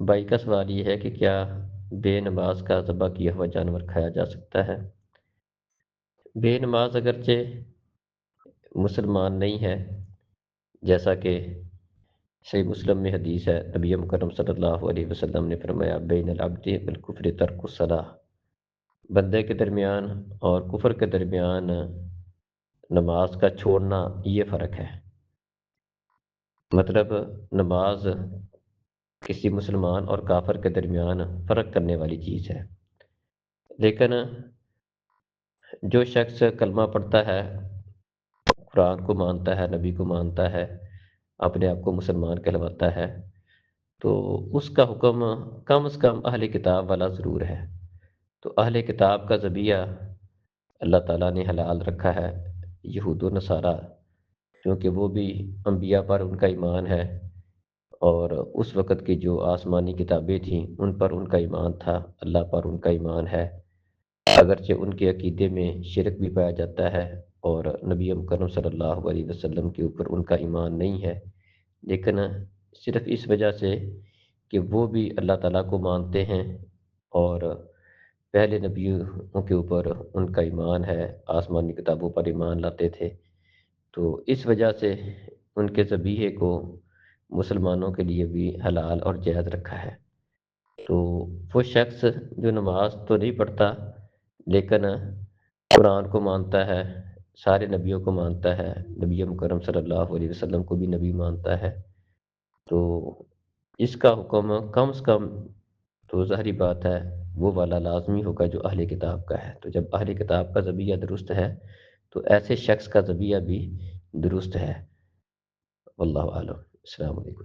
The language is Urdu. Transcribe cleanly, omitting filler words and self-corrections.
بھائی کا سوال یہ ہے کہ کیا بے نماز کا ذبح کیا ہوا جانور کھایا جا سکتا ہے؟ بے نماز اگرچہ مسلمان نہیں ہے، جیسا کہ صحیح مسلم میں حدیث ہے، نبی مکرم صلی اللہ علیہ وسلم نے فرمایا بین العبد بالکفر ترک الصلاۃ، بندے کے درمیان اور کفر کے درمیان نماز کا چھوڑنا یہ فرق ہے۔ مطلب نماز کسی مسلمان اور کافر کے درمیان فرق کرنے والی چیز ہے، لیکن جو شخص کلمہ پڑھتا ہے، قرآن کو مانتا ہے، نبی کو مانتا ہے، اپنے آپ کو مسلمان کہلواتا ہے، تو اس کا حکم کم از کم اہل کتاب والا ضرور ہے۔ تو اہل کتاب کا ذبیحہ اللہ تعالیٰ نے حلال رکھا ہے، یہود و نصارہ، کیونکہ وہ بھی انبیاء پر ان کا ایمان ہے، اور اس وقت کی جو آسمانی کتابیں تھیں ان پر ان کا ایمان تھا، اللہ پر ان کا ایمان ہے، اگرچہ ان کے عقیدے میں شرک بھی پایا جاتا ہے اور نبی مکرم صلی اللہ علیہ وسلم کے اوپر ان کا ایمان نہیں ہے، لیکن صرف اس وجہ سے کہ وہ بھی اللہ تعالیٰ کو مانتے ہیں اور پہلے نبیوں کے اوپر ان کا ایمان ہے، آسمانی کتابوں پر ایمان لاتے تھے، تو اس وجہ سے ان کے ذبیحے کو مسلمانوں کے لیے بھی حلال اور جائز رکھا ہے۔ تو وہ شخص جو نماز تو نہیں پڑھتا لیکن قرآن کو مانتا ہے، سارے نبیوں کو مانتا ہے، نبی مکرم صلی اللہ علیہ وسلم کو بھی نبی مانتا ہے، تو اس کا حکم کم از کم تو ظاہری بات ہے وہ والا لازمی ہوگا جو اہل کتاب کا ہے۔ تو جب اہل کتاب کا ذبیحہ درست ہے تو ایسے شخص کا ذبیحہ بھی درست ہے۔ واللہ اعلم۔ السلام علیکم۔